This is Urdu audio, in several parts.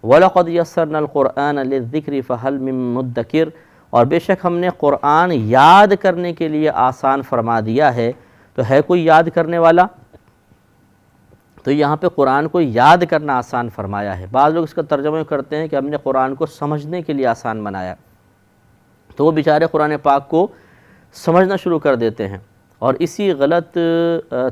وَلَقَدْ يَسَّرْنَا الْقُرْآنَ لِلذِّكْرِ فَهَلْ مِن مُدَّكِرٍ، اور بے شک ہم نے قرآن یاد کرنے کے لیے آسان فرما دیا ہے، تو ہے کوئی یاد کرنے والا؟ تو یہاں پہ قرآن کو یاد کرنا آسان فرمایا ہے۔ بعض لوگ اس کا ترجمہ کرتے ہیں کہ ہم نے قرآن کو سمجھنے کے لیے آسان بنایا، تو وہ بیچارے قرآن پاک کو سمجھنا شروع کر دیتے ہیں، اور اسی غلط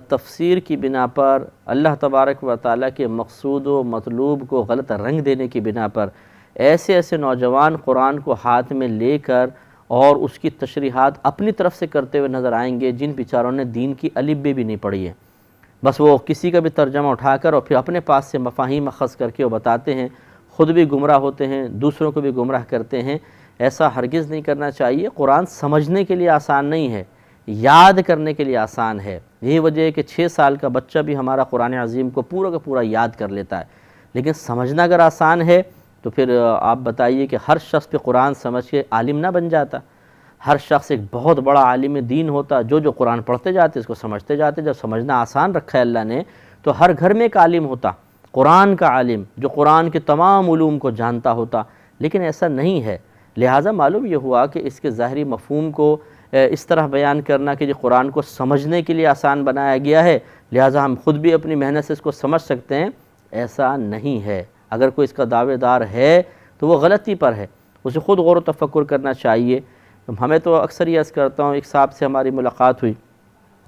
تفسیر کی بنا پر اللہ تبارک و تعالیٰ کے مقصود و مطلوب کو غلط رنگ دینے کی بنا پر ایسے ایسے نوجوان قرآن کو ہاتھ میں لے کر اور اس کی تشریحات اپنی طرف سے کرتے ہوئے نظر آئیں گے، جن بیچاروں نے دین کی الف ب بھی نہیں پڑھی ہے۔ بس وہ کسی کا بھی ترجمہ اٹھا کر اور پھر اپنے پاس سے مفاہیم اخذ کر کے وہ بتاتے ہیں، خود بھی گمراہ ہوتے ہیں، دوسروں کو بھی گمراہ کرتے ہیں۔ ایسا ہرگز نہیں کرنا چاہیے۔ قرآن سمجھنے کے لیے آسان نہیں ہے، یاد کرنے کے لیے آسان ہے۔ یہی وجہ ہے کہ 6 سال کا بچہ بھی ہمارا قرآن عظیم کو پورا کا پورا یاد کر لیتا ہے، لیکن سمجھنا اگر آسان ہے تو پھر آپ بتائیے کہ ہر شخص پہ قرآن سمجھ کے عالم نہ بن جاتا، ہر شخص ایک بہت بڑا عالم دین ہوتا، جو قرآن پڑھتے جاتے اس کو سمجھتے جاتے۔ جب سمجھنا آسان رکھا ہے اللہ نے تو ہر گھر میں ایک عالم ہوتا، قرآن کا عالم، جو قرآن کے تمام علوم کو جانتا ہوتا، لیکن ایسا نہیں ہے۔ لہٰذا معلوم یہ ہوا کہ اس کے ظاہری مفہوم کو اس طرح بیان کرنا کہ جو قرآن کو سمجھنے کے لیے آسان بنایا گیا ہے، لہٰذا ہم خود بھی اپنی محنت سے اس کو سمجھ سکتے ہیں، ایسا نہیں ہے۔ اگر کوئی اس کا دعوے دار ہے تو وہ غلطی پر ہے، اسے خود غور و تفکر کرنا چاہیے۔ ہمیں تو اکثر یہ عرض کرتا ہوں، ایک صاحب سے ہماری ملاقات ہوئی،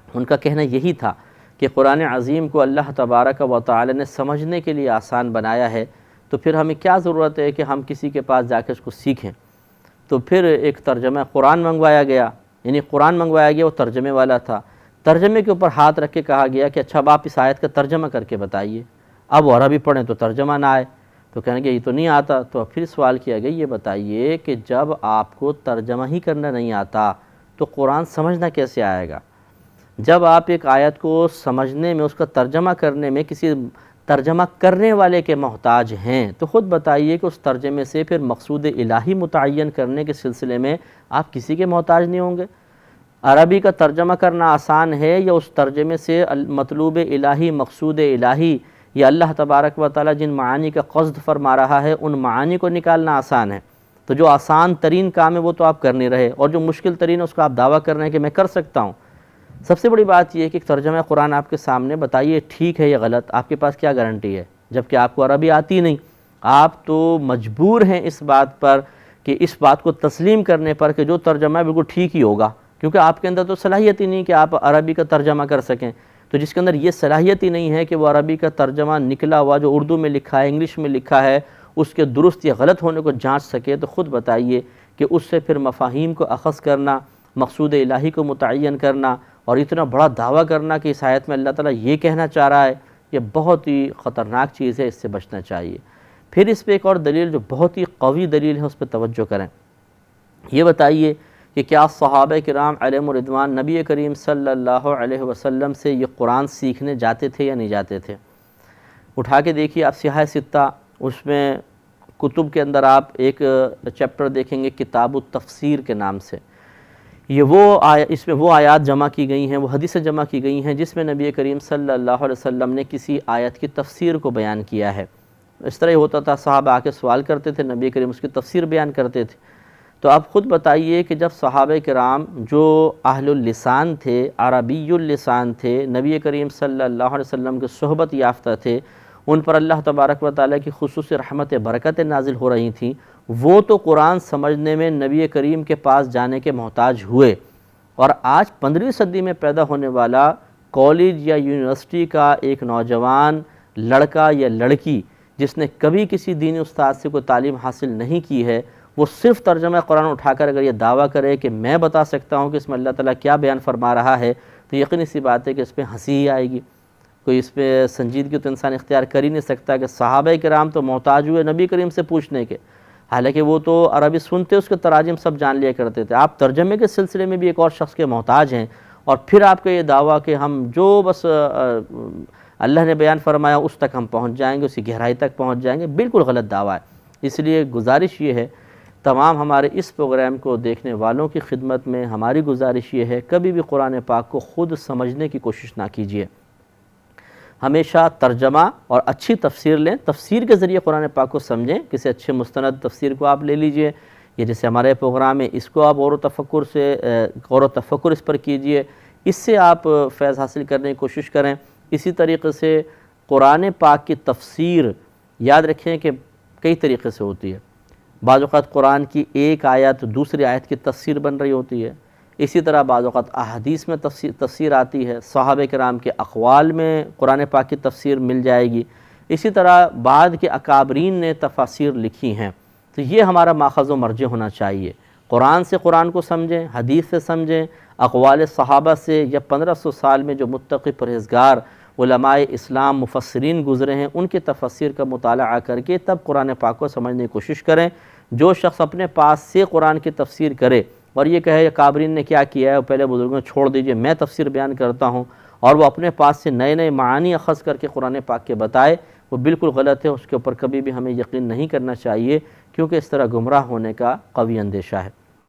ان کا کہنا یہی تھا کہ قرآن عظیم کو اللہ تبارک و تعالی نے سمجھنے کے لیے آسان بنایا ہے، تو پھر ہمیں کیا ضرورت ہے کہ ہم کسی کے پاس جا کے اس کو سیکھیں۔ تو پھر ایک ترجمہ قرآن منگوایا گیا، یعنی قرآن منگوایا گیا، وہ ترجمے والا تھا۔ ترجمے کے اوپر ہاتھ رکھ کے کہا گیا کہ اچھا اب آپ اس آیت کا ترجمہ کر کے بتائیے۔ اب وہ عربی پڑھیں تو ترجمہ نہ آئے تو کہنے کہ یہ تو نہیں آتا، تو پھر سوال کیا گیا یہ بتائیے کہ جب آپ کو ترجمہ ہی کرنا نہیں آتا تو قرآن سمجھنا کیسے آئے گا؟ جب آپ ایک آیت کو سمجھنے میں، اس کا ترجمہ کرنے میں کسی ترجمہ کرنے والے کے محتاج ہیں، تو خود بتائیے کہ اس ترجمے سے پھر مقصود الہی متعین کرنے کے سلسلے میں آپ کسی کے محتاج نہیں ہوں گے۔ عربی کا ترجمہ کرنا آسان ہے یا اس ترجمے سے مطلوب الہی، مقصود الہی یا اللہ تبارک و تعالی جن معانی کا قصد فرما رہا ہے ان معانی کو نکالنا آسان ہے؟ تو جو آسان ترین کام ہے وہ تو آپ کر نہیں رہے، اور جو مشکل ترین ہے اس کا آپ دعویٰ کر رہے ہیں کہ میں کر سکتا ہوں۔ سب سے بڑی بات یہ ہے کہ ایک ترجمہ قرآن آپ کے سامنے، بتائیے ٹھیک ہے یا غلط، آپ کے پاس کیا گارنٹی ہے؟ جبکہ آپ کو عربی آتی نہیں، آپ تو مجبور ہیں اس بات پر کہ اس بات کو تسلیم کرنے پر کہ جو ترجمہ ہے بالکل ٹھیک ہی ہوگا، کیونکہ آپ کے اندر تو صلاحیت ہی نہیں کہ آپ عربی کا ترجمہ کر سکیں۔ تو جس کے اندر یہ صلاحیت ہی نہیں ہے کہ وہ عربی کا ترجمہ نکلا ہوا جو اردو میں لکھا ہے، انگلش میں لکھا ہے، اس کے درست یا غلط ہونے کو جانچ سکے، تو خود بتائیے کہ اس سے پھر مفاہیم کو اخذ کرنا، مقصود الہی کو متعین کرنا اور اتنا بڑا دعویٰ کرنا کہ اس آیت میں اللہ تعالیٰ یہ کہنا چاہ رہا ہے، یہ بہت ہی خطرناک چیز ہے، اس سے بچنا چاہیے۔ پھر اس پہ ایک اور دلیل جو بہت ہی قوی دلیل ہے، اس پہ توجہ کریں۔ یہ بتائیے کہ کیا صحابہ کرام علیہم الرضوان نبی کریم صلی اللہ علیہ وسلم سے یہ قرآن سیکھنے جاتے تھے یا نہیں جاتے تھے؟ اٹھا کے دیکھیے آپ سیاہ ستہ، اس میں کتب کے اندر آپ ایک چیپٹر دیکھیں گے کتاب التفسیر کے نام سے۔ اس میں وہ آیات جمع کی گئی ہیں، وہ حدیثیں جمع کی گئی ہیں جس میں نبی کریم صلی اللہ علیہ وسلم نے کسی آیت کی تفسیر کو بیان کیا ہے۔ اس طرح ہوتا تھا، صحابہ آ کے سوال کرتے تھے، نبی کریم اس کی تفسیر بیان کرتے تھے۔ تو آپ خود بتائیے کہ جب صحابہ کرام جو اہل اللسان تھے، عربی اللسان تھے، نبی کریم صلی اللہ علیہ وسلم کے صحبت یافتہ تھے، ان پر اللہ تبارک و تعالیٰ کی خصوصی رحمت برکتیں نازل ہو رہی تھیں، وہ تو قرآن سمجھنے میں نبی کریم کے پاس جانے کے محتاج ہوئے، اور آج 15ویں صدی میں پیدا ہونے والا کالج یا یونیورسٹی کا ایک نوجوان لڑکا یا لڑکی جس نے کبھی کسی دینی استاد سے کوئی تعلیم حاصل نہیں کی ہے، وہ صرف ترجمہ قرآن اٹھا کر اگر یہ دعویٰ کرے کہ میں بتا سکتا ہوں کہ اس میں اللہ تعالیٰ کیا بیان فرما رہا ہے، تو یقینی سی بات ہے کہ اس پہ ہنسی ہی آئے گی، کوئی اس پہ سنجیدگی تو انسان اختیار کر ہی نہیں سکتا کہ صحابہ کرام تو محتاج ہوئے نبی کریم سے پوچھنے کے، حالانکہ وہ تو عربی سنتے اس کے تراجم سب جان لیا کرتے تھے۔ آپ ترجمے کے سلسلے میں بھی ایک اور شخص کے محتاج ہیں، اور پھر آپ کا یہ دعویٰ کہ ہم جو بس اللہ نے بیان فرمایا اس تک ہم پہنچ جائیں گے، اسی گہرائی تک پہنچ جائیں گے، بالکل غلط دعویٰ ہے۔ اس لیے گزارش یہ ہے، تمام ہمارے اس پروگرام کو دیکھنے والوں کی خدمت میں ہماری گزارش یہ ہے، کبھی بھی قرآن پاک کو خود سمجھنے کی کوشش نہ کیجیے۔ ہمیشہ ترجمہ اور اچھی تفسیر لیں، تفسیر کے ذریعے قرآن پاک کو سمجھیں۔ کسی اچھے مستند تفسیر کو آپ لے لیجئے، یہ جیسے ہمارے پروگرام ہے اس کو آپ غور و تفکر اس پر کیجئے، اس سے آپ فیض حاصل کرنے کی کوشش کریں۔ اسی طریقے سے قرآن پاک کی تفسیر یاد رکھیں کہ کئی طریقے سے ہوتی ہے۔ بعض اوقات قرآن کی ایک آیت دوسری آیت کی تفسیر بن رہی ہوتی ہے، اسی طرح بعض اوقات احادیث میں تفسیر آتی ہے، صحابہ کرام کے اقوال میں قرآن پاک کی تفسیر مل جائے گی، اسی طرح بعد کے اکابرین نے تفاسیر لکھی ہیں۔ تو یہ ہمارا ماخذ و مرجع ہونا چاہیے، قرآن سے قرآن کو سمجھیں، حدیث سے سمجھیں، اقوال صحابہ سے یا 1500 سال میں جو متقی پرہیزگار علماء اسلام مفسرین گزرے ہیں ان کے تفسیر کا مطالعہ کر کے تب قرآن پاک کو سمجھنے کی کوشش کریں۔ جو شخص اپنے پاس سے قرآن کی تفسیر کرے اور یہ کہے کابرین نے کیا کیا ہے، پہلے بزرگوں چھوڑ دیجئے میں تفسیر بیان کرتا ہوں، اور وہ اپنے پاس سے نئے نئے معانی اخذ کر کے قرآن پاک کے بتائے، وہ بالکل غلط ہے، اس کے اوپر کبھی بھی ہمیں یقین نہیں کرنا چاہیے، کیونکہ اس طرح گمراہ ہونے کا قوی اندیشہ ہے۔